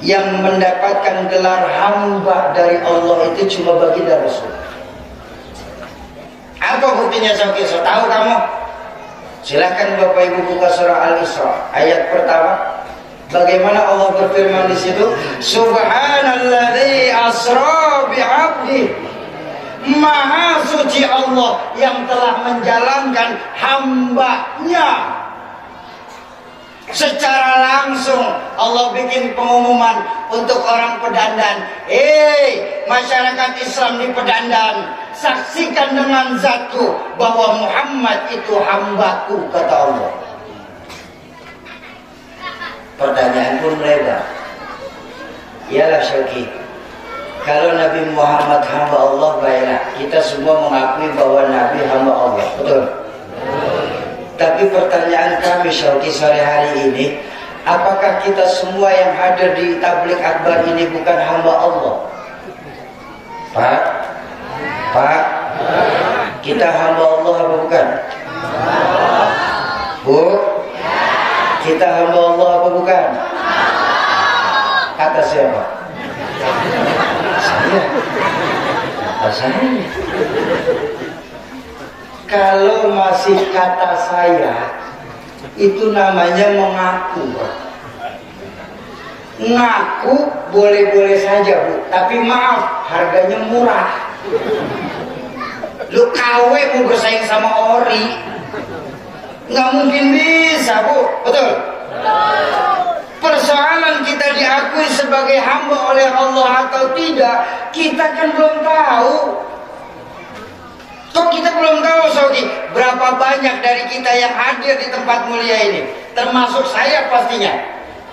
yang mendapatkan gelar hamba dari Allah itu cuma baginda Rasul. Apa buktinya Soki? So tahu kamu? Silahkan Bapak Ibu buka surah Al-Isra ayat pertama. Bagaimana Allah berfirman di situ? Subhanalladzi asra bi'abdi. Maha suci Allah yang telah menjalankan hambanya. Secara langsung Allah bikin pengumuman untuk orang Pedandan. Masyarakat Islam di Pedandan, saksikan dengan zatku bahwa Muhammad itu hambaku, kata Allah. Pertanyaan pun melebar. Iyalah Syauki, kalau Nabi Muhammad hamba Allah, baiklah kita semua mengakui bahwa Nabi hamba Allah, betul? Tapi pertanyaan kami Syauki sore hari ini, apakah kita semua yang hadir di tabligh akbar ini bukan hamba Allah? Pak, kita hamba Allah apa bukan? Bu, kita hamba Allah apa bukan? Kata siapa? Saya. Kalau masih kata saya, itu namanya mengaku. Ngaku boleh-boleh saja Bu, tapi maaf, harganya murah. Lu KW mau bersaing sama ori, nggak mungkin bisa Bu, betul? Persoalan kita diakui sebagai hamba oleh Allah atau tidak, kita kan belum tahu. Kok kita belum tahu Soki, berapa banyak dari kita yang hadir di tempat mulia ini, termasuk saya pastinya.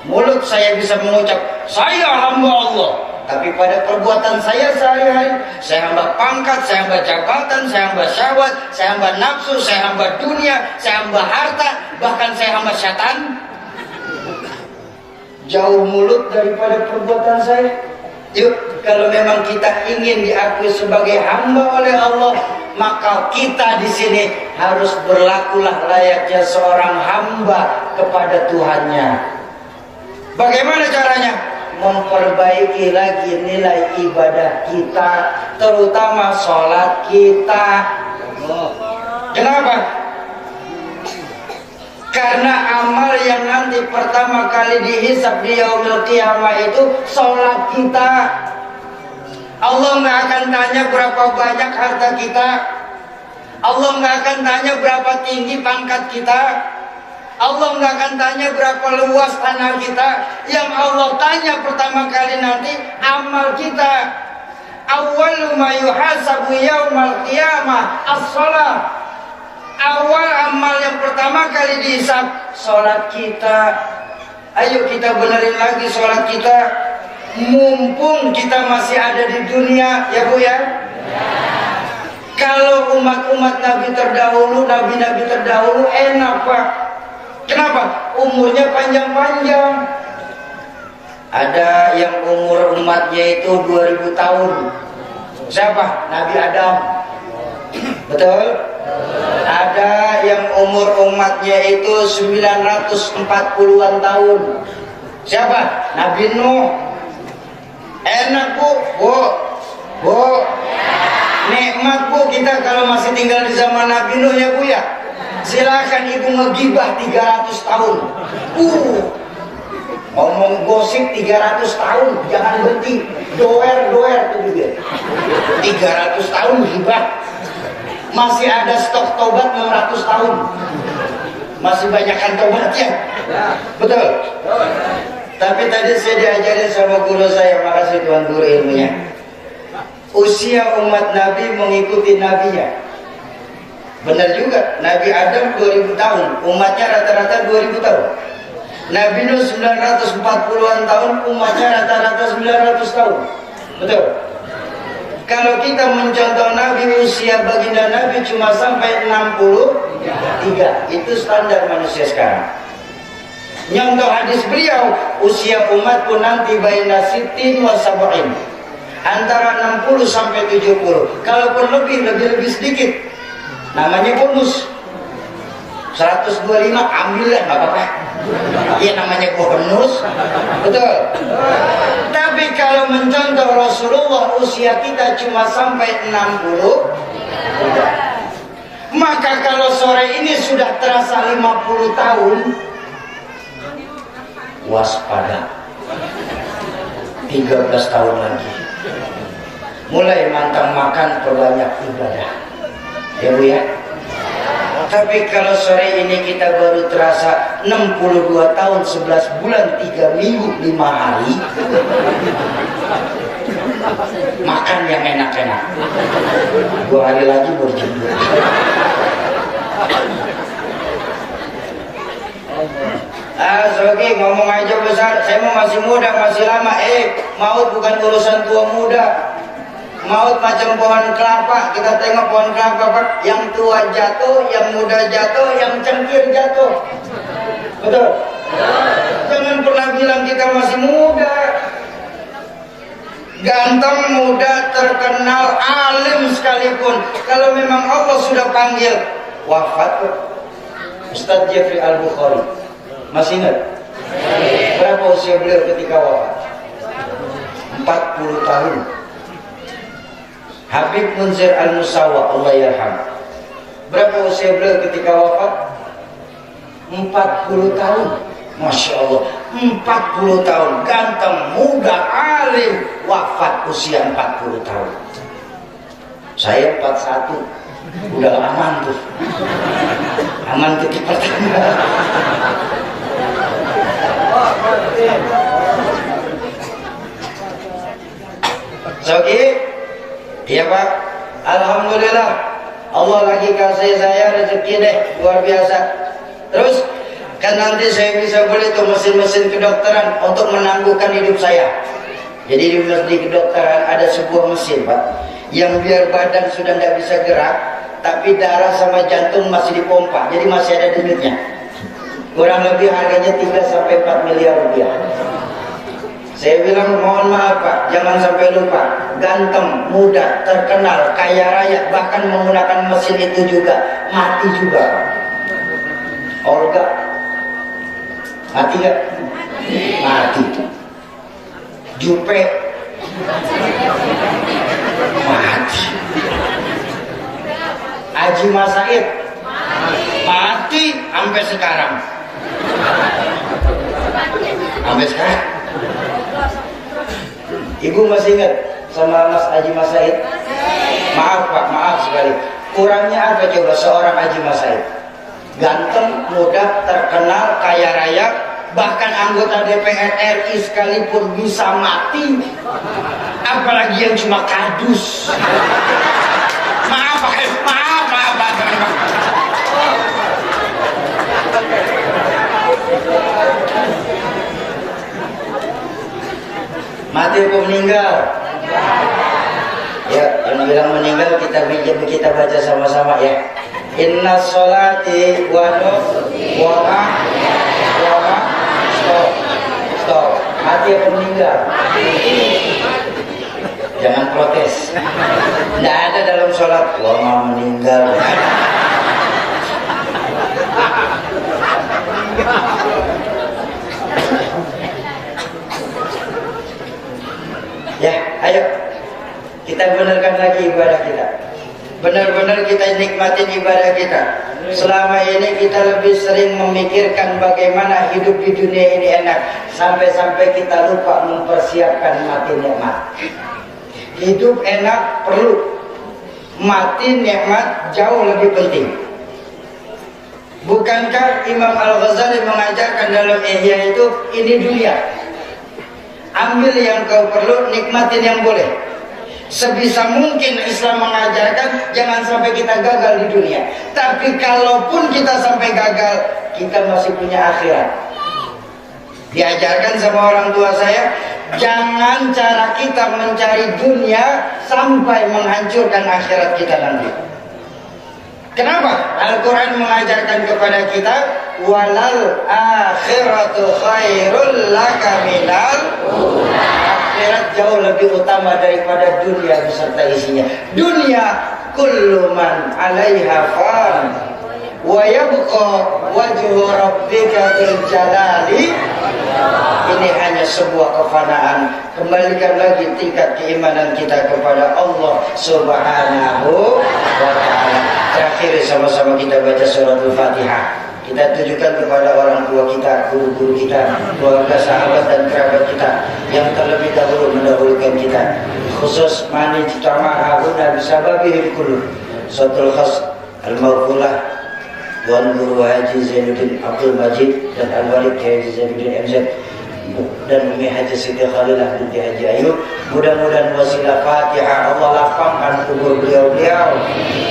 Mulut saya bisa mengucap, saya hamba Allah, tapi pada perbuatan saya sehari-hari, saya hamba pangkat, saya hamba jabatan, saya hamba syahwat, saya hamba nafsu, saya hamba dunia, saya hamba harta, bahkan saya hamba syaitan. Jauh mulut daripada perbuatan saya. Yuk, kalau memang kita ingin diakui sebagai hamba oleh Allah, maka kita di sini harus berlakulah layaknya seorang hamba kepada Tuhannya. Bagaimana caranya? Memperbaiki lagi nilai ibadah kita, terutama sholat kita. Kenapa? Karena amal yang nanti pertama kali dihisab di yaumil qiyamah itu sholat kita. Allah nggak akan tanya berapa banyak harta kita. Allah nggak akan tanya berapa tinggi pangkat kita. Allah nggak akan tanya berapa luas tanah kita. Yang Allah tanya pertama kali nanti amal kita. Awwalu ma yuhasabu yaumal qiyamah as-shalah. Awal amal yang pertama pertama kali dihisab sholat kita. Ayo kita benerin lagi sholat kita, mumpung kita masih ada di dunia, ya Bu ya. Kalau umat-umat Nabi terdahulu, Nabi-Nabi terdahulu enak Pak. Kenapa? Umurnya panjang-panjang. Ada yang umur umatnya itu 2000 tahun. Siapa? Nabi Adam. Betul? Ada yang umur umatnya itu 940-an tahun. Siapa? Nabi Nuh. Enak Bu, Bu. Nikmat Bu kita kalau masih tinggal di zaman Nabi Nuh ya Bu ya. Silakan Ibu ngegibah 300 tahun. Ngomong gosip 300 tahun, jangan berhenti. Doer tuh juga. 300 tahun gibah. Masih ada stok tobat 600 tahun. Masih banyakkan tobatnya. Betul? Tapi tadi saya diajarin sama guru saya, makasih Tuhan guru ilmunya. Usia umat Nabi mengikuti nabinya. Benar juga, Nabi Adam 2000 tahun, umatnya rata-rata 2000 tahun. Nabi Nuh 940-an tahun, umatnya rata-rata 900 tahun. Betul? Kalau kita mencontoh Nabi, usia baginda Nabi cuma sampai 63. Itu standar manusia sekarang. Nyontoh hadis beliau, usia umatku nanti baina sittin wa sab'in. Antara 60 sampai 70. Kalaupun lebih sedikit. Namanya bonus. 125 ambillah, nggak apa-apa. Iya namanya bonus. Betul. Tapi kalau mencontoh Rasulullah, usia kita cuma sampai 60. Maka kalau sore ini sudah terasa 50 tahun, waspada. 13 tahun lagi. Mulai mantap makan, perbanyak ibadah. Ya Bu ya. Tapi kalau sore ini kita baru terasa 62 tahun 11 bulan 3 minggu 5 hari, makan yang enak-enak. 2 hari lagi baru jemput. Sogi ngomong aja besar, saya mau masih muda, masih lama. Maut bukan urusan tua muda. Maut macam pohon kelapa, kita tengok pohon kelapa Pak, yang tua jatuh, yang muda jatuh, yang cengkir jatuh. Betul? Jangan pernah bilang kita masih muda. Ganteng, muda, terkenal, alim sekalipun, kalau memang Allah sudah panggil, wafat. Ustaz Jeffrey Al-Bukhari, masih ingat? Berapa usia beliau ketika wafat? 40 tahun. Habib Munzir Al-Musawwa, Allah yarham. Berapa usia beliau ketika wafat? 40 tahun. Masya Allah, 40 tahun. Ganteng, muda, alim, wafat usia 40 tahun. Saya 41. Udah aman tuh. Aman titik pertama. Sogi, iya Pak. Alhamdulillah, Allah lagi kasih saya rezeki deh, luar biasa. Terus kan nanti saya bisa beli tuh mesin-mesin kedokteran untuk menangguhkan hidup saya. Jadi di kedokteran ada sebuah mesin Pak, yang biar badan sudah tidak bisa gerak, tapi darah sama jantung masih dipompa, jadi masih ada denyutnya. Kurang lebih harganya 3-4 miliar rupiah. Saya bilang mohon maaf Pak, jangan sampai lupa. Ganteng, muda, terkenal, kaya raya, bahkan menggunakan mesin itu juga mati juga Pak. Olga mati gak? Mati. Jupe mati. Haji Mas Said mati sampai sekarang. Sampai sekarang. Ibu masih ingat sama Mas Haji Mas Said? Maaf Pak, maaf sekali. Kurangnya apa coba seorang Haji Mas Said? Ganteng, muda, terkenal, kaya raya, bahkan anggota DPR RI sekalipun bisa mati. Apalagi yang cuma kadus. Maaf Pak, maaf teman-teman. Mati atau meninggal? Ya, yang bilang meninggal kita baca sama-sama ya. Inna sholati wa nusuki wa stop. Mati atau meninggal? Jangan protes. Tidak ada dalam sholat wa meninggal. Ya, ayo kita benarkan lagi ibadah kita. Benar-benar kita nikmatin ibadah kita. Selama ini kita lebih sering memikirkan bagaimana hidup di dunia ini enak, sampai-sampai kita lupa mempersiapkan mati nikmat. Hidup enak perlu, mati nikmat jauh lebih penting. Bukankah Imam Al-Ghazali mengajarkan dalam Ihya itu, ini dunia, ambil yang kau perlu, nikmatin yang boleh. Sebisa mungkin Islam mengajarkan jangan sampai kita gagal di dunia. Tapi kalaupun kita sampai gagal, kita masih punya akhirat. Diajarkan sama orang tua saya, jangan cara kita mencari dunia sampai menghancurkan akhirat kita nanti. Kenapa? Al-Quran mengajarkan kepada kita, walal akhiratu khairul laka minal akhirat jauh lebih utama daripada dunia beserta isinya. Dunia kullu man 'alaiha fan wa yabqa wajhu rabbika dzul jalali. Ini hanya sebuah kefanaan. Kembalikan lagi tingkat keimanan kita kepada Allah Subhanahu wa ta'ala. Terakhir sama-sama kita baca surat Al-Fatihah. Kita tujukan kepada orang tua kita, guru-guru kita, keluarga, sahabat dan kerabat kita yang terlebih dahulu mendahulukan kita. Khusus mani jitama'a bisababihil kullu. Suatul khas al-maghfulah Tuan Guru Haji Zainuddin Abdul Majid dan Al-Walid Haji Zainuddin MZ dan Umi Haji Siti Khalilah binti Haji Ayub. Mudah-mudahan wasilah Fatihah Allah lapangkan kubur beliau-beliau.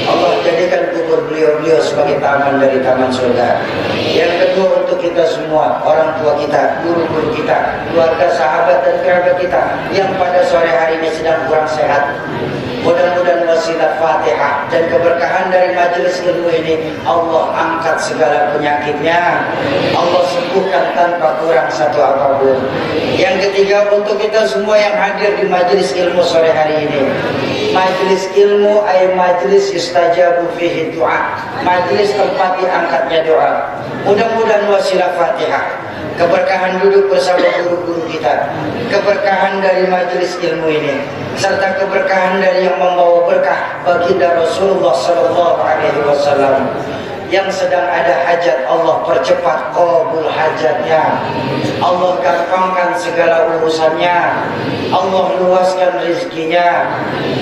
Allah jadikan kubur beliau-beliau sebagai taman dari taman surga. Yang kedua, untuk kita semua, orang tua kita, guru-guru kita, keluarga, sahabat dan kerabat kita yang pada sore hari ini sedang kurang sehat, mudah-mudahan wasilah Fatihah dan keberkahan dari majelis ilmu ini Allah angkat segala penyakitnya, Allah sembuhkan tanpa kurang satu apapun. Yang ketiga, untuk kita semua yang hadir di majelis ilmu sore hari ini, majelis ilmu ay majelis yustajabu fihi doa, majelis tempat diangkatnya doa. Mudah-mudahan wasilah Fatihah, keberkahan duduk bersama guru-guru kita, keberkahan dari majelis ilmu ini, serta keberkahan dari yang membawa berkah baginda Rasulullah sallallahu alaihi wasallam. Yang sedang ada hajat, Allah percepat qabul hajatnya, Allah gampangkan segala urusannya, Allah luaskan rezekinya,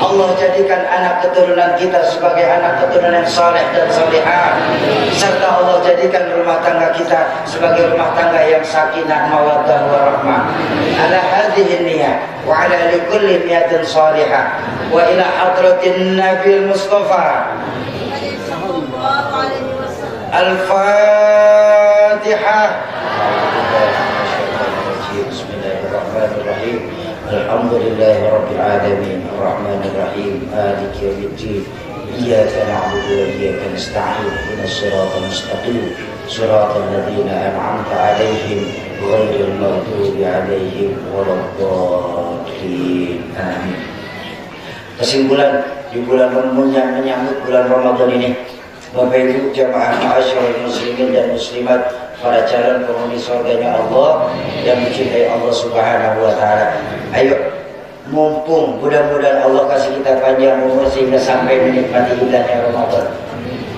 Allah jadikan anak keturunan kita sebagai anak keturunan yang saleh dan salihah, serta Allah jadikan rumah tangga kita sebagai rumah tangga yang sakinah mawaddah warahmah. Ala hadhihi niyyah wa ala likulli niyatin salihah wa ila hadratin Nabil Mustafa. Al-Fatihah. Bismillahirrahmanirrahim. Alhamdulillahi rabbil alamin, arrahmanir rahim, maliki yaumiddin. Iyyaka na'budu wa iyyaka nasta'in. Ihdinas siratal mustaqim, siratal ladzina an'amta 'alaihim ghairil maghdubi 'alaihim waladdallin. Amin. Kesimpulan di bulan menyambut bulan Ramadan ini, Bapak Ibu jamaah ma'asyiral muslimin dan muslimat, para calon penghuni surganya Allah yang mencintai Allah Subhanahu wa taala. Ayo, mumpung mudah-mudahan Allah kasih kita panjang umur sehingga sampai menikmati indahnya Ramadan.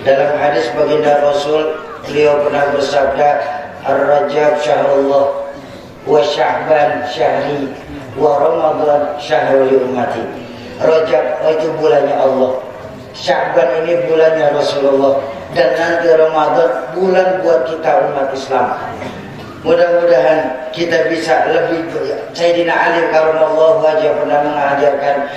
Dalam hadis baginda Rasul, beliau pernah bersabda, Ar-Rajab syahrullah wa Sya'ban syahri wa Ramadan syahrul ummati. Rajab itu bulannya Allah, Sya'ban ini bulannya Rasulullah, dan nanti Ramadan bulan buat kita umat Islam. Mudah-mudahan kita bisa lebih. Sayyidina Ali karramallahu wajhahu pernah mengajarkan,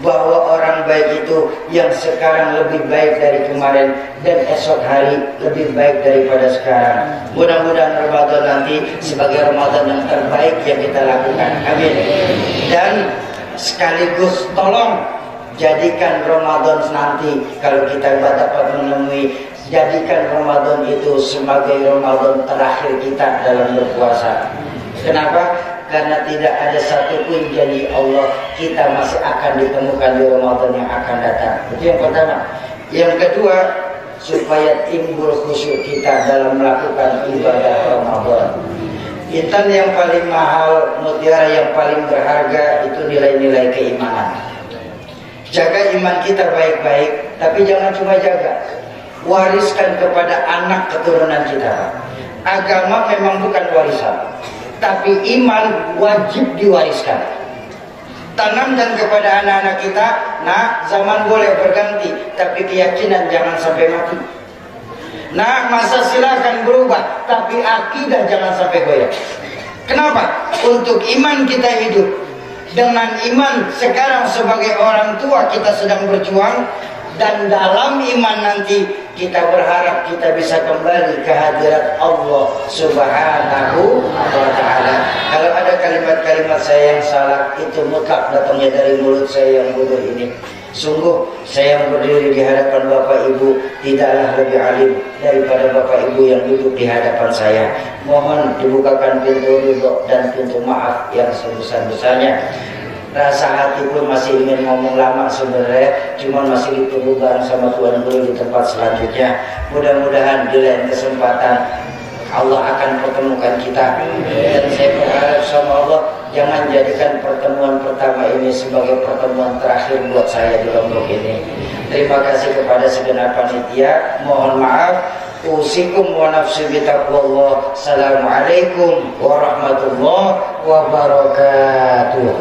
bahwa orang baik itu yang sekarang lebih baik dari kemarin dan esok hari lebih baik daripada sekarang. Mudah-mudahan Ramadan nanti sebagai Ramadan yang terbaik yang kita lakukan. Amin. Dan sekaligus tolong jadikan Ramadan nanti kalau kita dapat menemui, jadikan Ramadan itu sebagai Ramadan terakhir kita dalam berpuasa. Kenapa? Karena tidak ada satupun janji Allah kita masih akan ditemukan di Ramadan yang akan datang. Itu yang pertama. Yang kedua, supaya timbul khusyuk kita dalam melakukan ibadah Ramadan. Intan yang paling mahal, mutiara yang paling berharga itu nilai-nilai keimanan. Jaga iman kita baik-baik, tapi jangan cuma jaga, wariskan kepada anak keturunan kita. Agama memang bukan warisan, tapi iman wajib diwariskan. Tanamkan kepada anak-anak kita, nah zaman boleh berganti, tapi keyakinan jangan sampai mati. Nah masa silakan berubah, tapi akidah jangan sampai goyah. Kenapa? Untuk iman kita hidup. Dengan iman sekarang sebagai orang tua kita sedang berjuang, dan dalam iman nanti kita berharap kita bisa kembali ke hadirat Allah Subhanahu wa ta'ala. Kalau ada kalimat-kalimat saya yang salah, itu mutlak datangnya dari mulut saya yang bodoh ini. Sungguh saya yang berdiri di hadapan Bapak Ibu tidaklah lebih alim daripada Bapak Ibu yang duduk di hadapan saya. Mohon dibukakan pintu ridho dan pintu maaf yang sebesar-besarnya. Rasa hati pun masih ingin ngomong lama sebenarnya, cuma masih ditunggu bareng sama Tuan Guru di tempat selanjutnya. Mudah-mudahan di lain kesempatan Allah akan pertemukan kita. Dan saya berharap sama Allah, jangan jadikan pertemuan pertama ini sebagai pertemuan terakhir buat saya di Lombok ini. Terima kasih kepada segenap panitia. Mohon maaf. Usikum wa nafsi bitaqwallah. Assalamualaikum warahmatullahi wabarakatuh.